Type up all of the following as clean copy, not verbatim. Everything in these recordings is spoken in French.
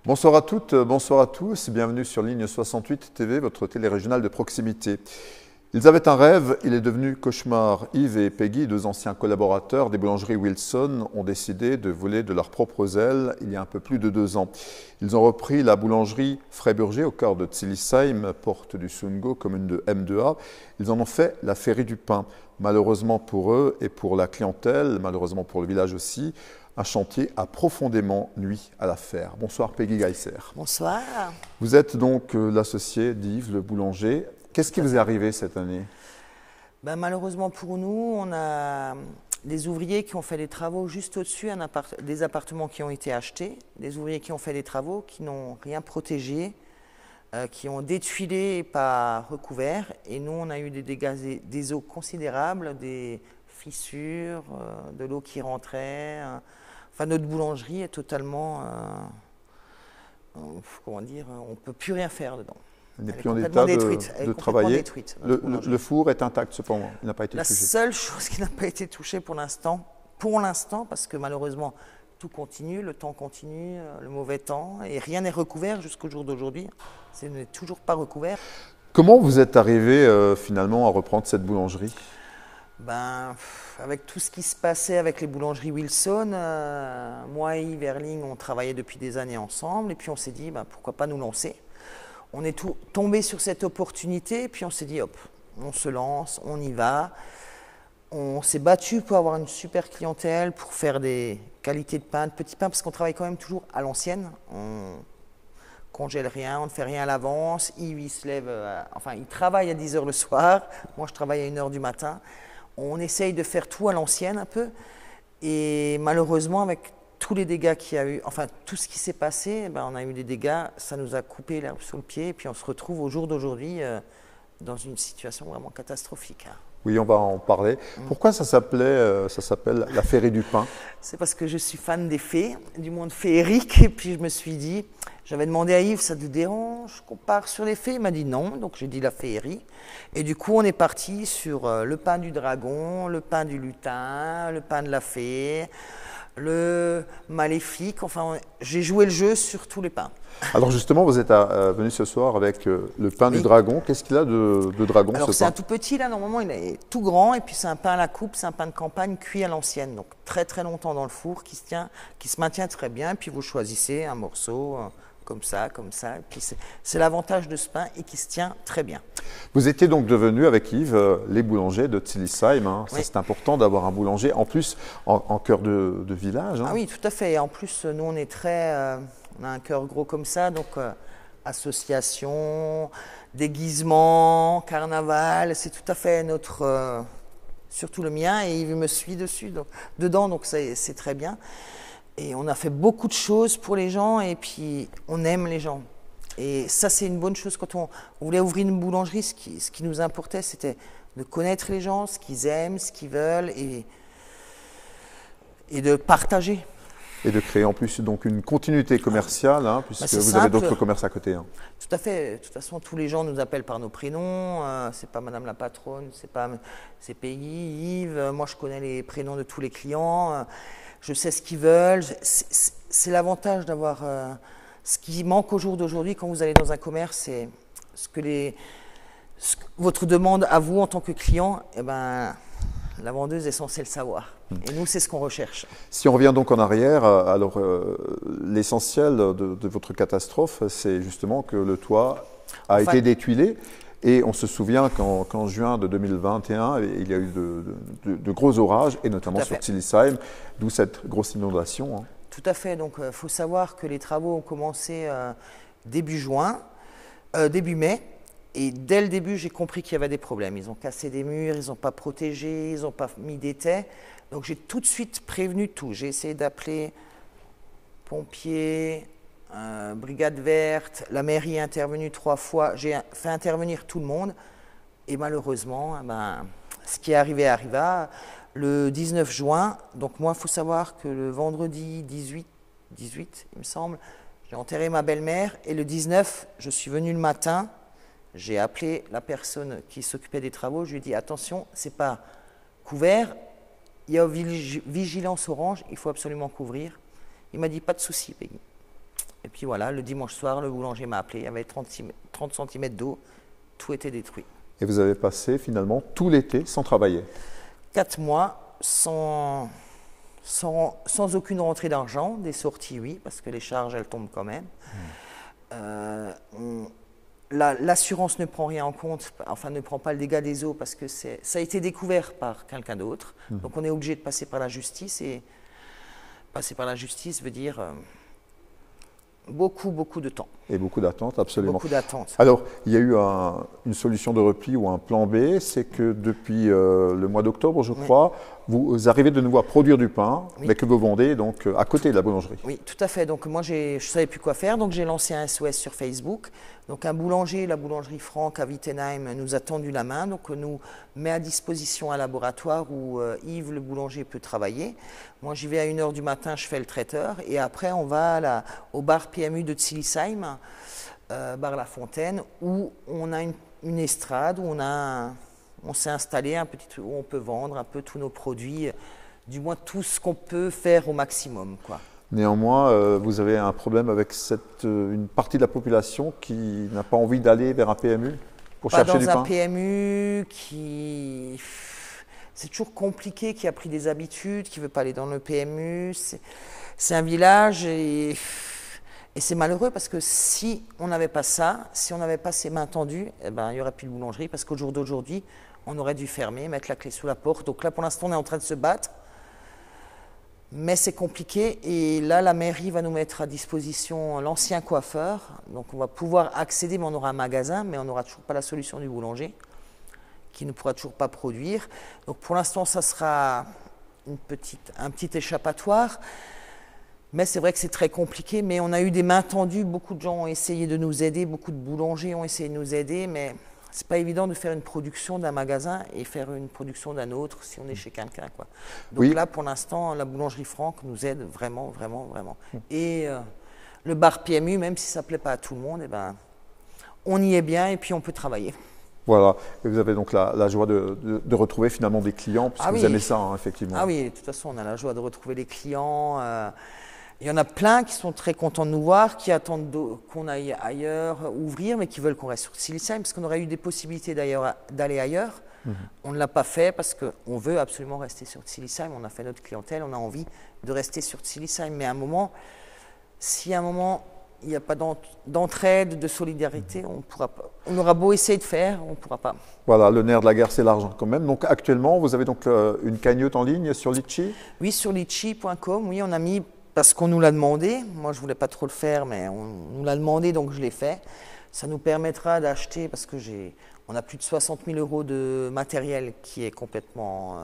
Bonsoir à toutes, bonsoir à tous, bienvenue sur Ligne 68 TV, votre télé régionale de proximité. Ils avaient un rêve, il est devenu cauchemar. Yves et Peggy, deux anciens collaborateurs des boulangeries Wilson, ont décidé de voler de leurs propres ailes il y a un peu plus de 2 ans. Ils ont repris la boulangerie Freiburger au cœur de Zilisheim, porte du Sungo, commune de M2A. Ils en ont fait la féerie du pain. Malheureusement pour eux et pour la clientèle, malheureusement pour le village aussi, un chantier a profondément nui à l'affaire. Bonsoir Peggy Geisser. Bonsoir. Vous êtes donc l'associé d'Yves, le boulanger. Qu'est-ce qui vous est arrivé cette année? Malheureusement pour nous, on a des ouvriers qui ont fait des travaux juste au-dessus des appartements qui ont été achetés, des ouvriers qui ont fait des travaux, qui n'ont rien protégé, qui ont détuilé et pas recouvert. Et nous, on a eu des dégâts des eaux considérables, des fissures, de l'eau qui rentrait. Enfin, notre boulangerie est totalement, comment dire, on ne peut plus rien faire dedans. Elle n'est plus en état de travailler. Détruite, le four est intact cependant, il n'a pas été touché. La seule chose qui n'a pas été touchée pour l'instant, parce que malheureusement tout continue, le temps continue, le mauvais temps, et rien n'est recouvert jusqu'au jour d'aujourd'hui. Ce n'est toujours pas recouvert. Comment vous êtes arrivé finalement à reprendre cette boulangerie? Avec tout ce qui se passait avec les boulangeries Wilson, moi et Yves Erling, on travaillait depuis des années ensemble, et puis on s'est dit pourquoi pas nous lancer. On est tombé sur cette opportunité, puis on s'est dit hop, on se lance, on y va. On s'est battu pour avoir une super clientèle, pour faire des qualités de pain, de petits pains, parce qu'on travaille quand même toujours à l'ancienne. On congèle rien, on ne fait rien à l'avance. Yves, il se lève, il travaille à 10 h le soir. Moi, je travaille à 1 h du matin. On essaye de faire tout à l'ancienne un peu. Et malheureusement, avec tous les dégâts qu'il y a eu, tout ce qui s'est passé, on a eu des dégâts, ça nous a coupé l'herbe sous le pied, et puis on se retrouve au jour d'aujourd'hui dans une situation vraiment catastrophique. Oui, on va en parler. Pourquoi ça s'appelle la féerie du pain? C'est parce que je suis fan des fées, du monde féerique, et puis je me suis dit, j'avais demandé à Yves, ça te dérange qu'on part sur les fées? Il m'a dit non, donc j'ai dit la féerie. Et du coup, on est parti sur le pain du dragon, le pain du lutin, le pain de la fée, le maléfique, j'ai joué le jeu sur tous les pains. Alors justement, vous êtes venu ce soir avec le pain du dragon. Qu'est-ce qu'il a de dragon, ce pain? C'est un tout petit, là, normalement, il est tout grand, et puis c'est un pain à la coupe, c'est un pain de campagne cuit à l'ancienne, donc très très longtemps dans le four, qui se maintient très bien, et puis vous choisissez un morceau comme ça, et puis c'est l'avantage de ce pain, et qui se tient très bien. Vous étiez donc devenu avec Yves les boulangers de Zilisheim. Oui. C'est important d'avoir un boulanger, en plus en cœur de village. Ah oui, tout à fait. Et en plus, nous, on est on a un cœur gros comme ça, donc association, déguisement, carnaval, c'est tout à fait notre, surtout le mien, et Yves me suit dedans, donc c'est très bien. Et on a fait beaucoup de choses pour les gens, et puis on aime les gens. Et ça, c'est une bonne chose. Quand on voulait ouvrir une boulangerie, ce qui nous importait, c'était de connaître les gens, ce qu'ils aiment, ce qu'ils veulent, et de partager. Et de créer en plus donc une continuité commerciale, puisque vous avez d'autres commerces à côté. Tout à fait. De toute façon, tous les gens nous appellent par nos prénoms. C'est pas Madame la patronne, c'est Peggy, Yves. Moi, je connais les prénoms de tous les clients. Je sais ce qu'ils veulent. C'est l'avantage d'avoir ce qui manque au jour d'aujourd'hui quand vous allez dans un commerce, c'est votre demande à vous en tant que client. La vendeuse est censée le savoir. Et nous, c'est ce qu'on recherche. Si on revient donc en arrière, alors l'essentiel de votre catastrophe, c'est justement que le toit a été détuilé. Et on se souvient qu'en juin de 2021, il y a eu de gros orages, et notamment sur Zilisheim, d'où cette grosse inondation. Tout à fait. Donc, il faut savoir que les travaux ont commencé début mai. Et dès le début, j'ai compris qu'il y avait des problèmes. Ils ont cassé des murs, ils n'ont pas protégé, ils n'ont pas mis d'étais. Donc j'ai tout de suite prévenu tout. J'ai essayé d'appeler pompiers, brigade verte, la mairie est intervenue 3 fois. J'ai fait intervenir tout le monde. Et malheureusement, ce qui est arrivé arriva. Le 19 juin, donc moi, il faut savoir que le vendredi 18, il me semble, j'ai enterré ma belle-mère. Et le 19, je suis venu le matin. J'ai appelé la personne qui s'occupait des travaux, je lui ai dit attention, c'est pas couvert, il y a vigilance orange, il faut absolument couvrir. Il m'a dit pas de souci, Peggy. Et puis voilà, le dimanche soir, le boulanger m'a appelé, il y avait 30 cm d'eau, tout était détruit. Et vous avez passé finalement tout l'été sans travailler. 4 mois sans aucune rentrée d'argent, des sorties oui, parce que les charges elles tombent quand même. L'assurance ne prend rien en compte, enfin ne prend pas le dégât des eaux parce que ça a été découvert par quelqu'un d'autre. Donc on est obligé de passer par la justice et passer par la justice veut dire beaucoup de temps. Et beaucoup d'attentes, absolument. Beaucoup d'attentes. Alors, il y a eu une solution de repli ou un plan B, c'est que depuis le mois d'octobre, je crois, vous arrivez de nouveau à produire du pain, mais que vous vendez donc à côté de la boulangerie. Oui, tout à fait. Donc moi, je ne savais plus quoi faire, donc j'ai lancé un SOS sur Facebook. Donc un boulanger, la boulangerie Franck à Wittenheim, nous a tendu la main, donc nous met à disposition un laboratoire où Yves, le boulanger, peut travailler. Moi, j'y vais à 1h du matin, je fais le traiteur, et après, on va au bar PMU de Zilisheim, bar La Fontaine, où on a une estrade, où on s'est installé un petit où on peut vendre un peu tous nos produits, du moins tout ce qu'on peut faire au maximum, quoi. Néanmoins, vous avez un problème avec une partie de la population qui n'a pas envie d'aller vers un PMU pour chercher du pain. Dans un PMU c'est toujours compliqué, qui a pris des habitudes, qui ne veut pas aller dans le PMU. C'est un village et c'est malheureux parce que si on n'avait pas ça, si on n'avait pas ces mains tendues, eh ben, il n'y aurait plus de boulangerie parce qu'au jour d'aujourd'hui, on aurait dû fermer, mettre la clé sous la porte. Donc là, pour l'instant, on est en train de se battre. Mais c'est compliqué et là, la mairie va nous mettre à disposition l'ancien coiffeur. Donc on va pouvoir accéder, mais on aura un magasin, mais on n'aura toujours pas la solution du boulanger, qui ne pourra toujours pas produire. Donc pour l'instant, ça sera un petit échappatoire. Mais c'est vrai que c'est très compliqué, mais on a eu des mains tendues. Beaucoup de gens ont essayé de nous aider, beaucoup de boulangers ont essayé de nous aider, mais c'est pas évident de faire une production d'un magasin et faire une production d'un autre si on est chez quelqu'un, quoi. Donc là, pour l'instant, la boulangerie Franck nous aide vraiment. Et le bar PMU, même si ça plaît pas à tout le monde, eh ben, on y est bien et puis on peut travailler. Voilà, et vous avez donc la joie de retrouver finalement des clients, parce que vous aimez ça, hein, effectivement. Ah oui, de toute façon, on a la joie de retrouver les clients. Il y en a plein qui sont très contents de nous voir, qui attendent qu'on aille ailleurs ouvrir, mais qui veulent qu'on reste sur Zilisheim, parce qu'on aurait eu des possibilités d'aller ailleurs. On ne l'a pas fait parce qu'on veut absolument rester sur Zilisheim. On a fait notre clientèle, on a envie de rester sur Zilisheim. Mais à un moment, si à un moment il n'y a pas d'entraide, de solidarité, on pourra pas. On aura beau essayer de faire, on ne pourra pas. Voilà, le nerf de la guerre, c'est l'argent quand même. Donc actuellement, vous avez donc une cagnotte en ligne sur Litchi? Oui, sur litchi.com, oui, on a mis, parce qu'on nous l'a demandé. Moi, je ne voulais pas trop le faire, mais on nous l'a demandé, donc je l'ai fait. Ça nous permettra d'acheter, parce que on a plus de 60 000 € de matériel qui est complètement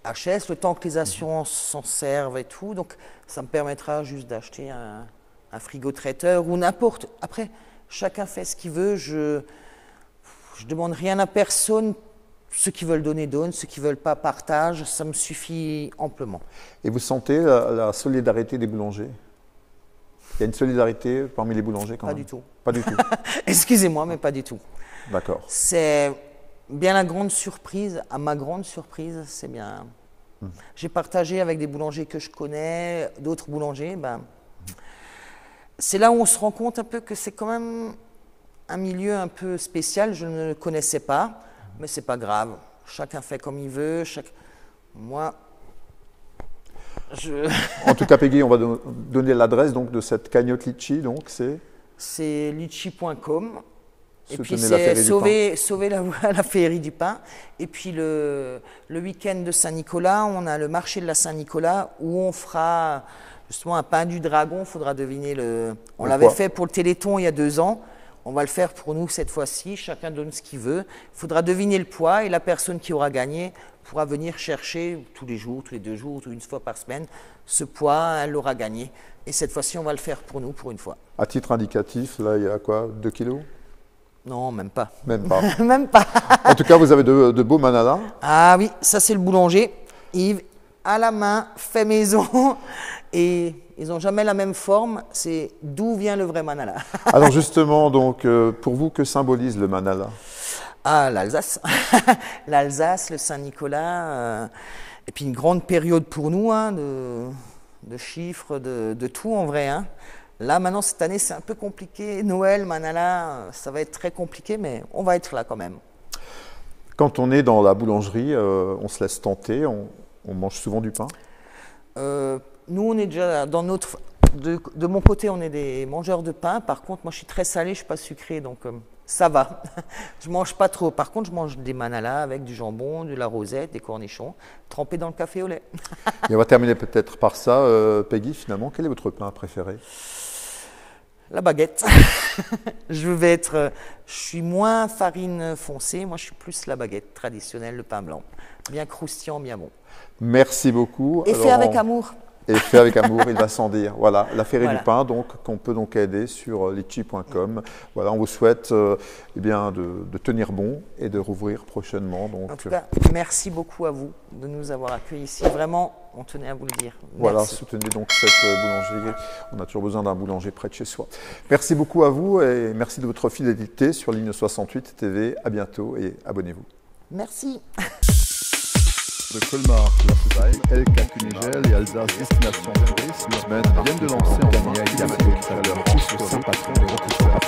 HS, le temps que les assurances s'en servent et tout. Donc, ça me permettra juste d'acheter un frigo traiteur ou n'importe. Après, chacun fait ce qu'il veut. Je demande rien à personne. Ceux qui veulent donner, donnent. Ceux qui ne veulent pas, partagent. Ça me suffit amplement. Et vous sentez la solidarité des boulangers? Il y a une solidarité parmi les boulangers quand même? Pas du tout. Pas du tout. Excusez-moi, mais pas du tout. D'accord. C'est bien la grande surprise. À ma grande surprise, c'est bien. J'ai partagé avec des boulangers que je connais, d'autres boulangers. C'est là où on se rend compte un peu que c'est quand même un milieu un peu spécial. Je ne le connaissais pas, mais c'est pas grave. Chacun fait comme il veut. Moi, En tout cas, Peggy, on va donner l'adresse donc de cette cagnotte Litchi. Donc c'est litchi.com. Et puis c'est sauver la féerie du pain. Et puis le week-end de Saint-Nicolas, on a le marché de la Saint-Nicolas où on fera justement un pain du dragon. Il faudra deviner on l'avait fait pour le Téléthon il y a 2 ans. On va le faire pour nous cette fois-ci. Chacun donne ce qu'il veut. Il faudra deviner le poids et la personne qui aura gagné pourra venir chercher tous les jours, tous les 2 jours, une fois par semaine, ce poids, elle l'aura gagné. Et cette fois-ci, on va le faire pour nous, pour une fois. À titre indicatif, là, il y a quoi, 2 kilos? Non, même pas. Même pas. Même pas. En tout cas, vous avez de beaux manalas. Ah oui, ça c'est le boulanger. Yves, à la main, fait maison. Et ils n'ont jamais la même forme. C'est d'où vient le vrai manala. Alors justement, donc, pour vous, que symbolise le manala? Ah, l'Alsace. L'Alsace, le Saint-Nicolas. Et puis une grande période pour nous, hein, de chiffres, de tout en vrai. Hein. Là, maintenant, cette année, c'est un peu compliqué. Noël, Manala, ça va être très compliqué, mais on va être là quand même. Quand on est dans la boulangerie, on se laisse tenter, on mange souvent du pain. Nous, on est déjà dans notre... De mon côté, on est des mangeurs de pain. Par contre, moi, je suis très salé, je ne suis pas sucré, donc ça va. Je ne mange pas trop. Par contre, je mange des manalas avec du jambon, de la rosette, des cornichons, trempés dans le café au lait. Et on va terminer peut-être par ça. Peggy, finalement, quel est votre pain préféré? La baguette. Je suis moins farine foncée, moi je suis plus la baguette traditionnelle, le pain blanc. Bien croustillant, bien bon. Merci beaucoup. Et fait avec amour. Et fait avec amour, il va sans dire. Voilà, la Féerie Voilà. du pain, donc qu'on peut donc aider sur litchi.com. Voilà, on vous souhaite eh bien, de tenir bon et de rouvrir prochainement. Donc, en tout cas, merci beaucoup à vous de nous avoir accueillis ici. Vraiment, on tenait à vous le dire. Merci. Voilà, soutenez donc cette boulangerie. On a toujours besoin d'un boulanger près de chez soi. Merci beaucoup à vous et merci de votre fidélité sur Ligne 68 TV. À bientôt et abonnez-vous. Merci. De Colmar, la société LK Kunigel et Alsace Destination Tourisme viennent de lancer en juin un Saint-Patron des rôtisseries à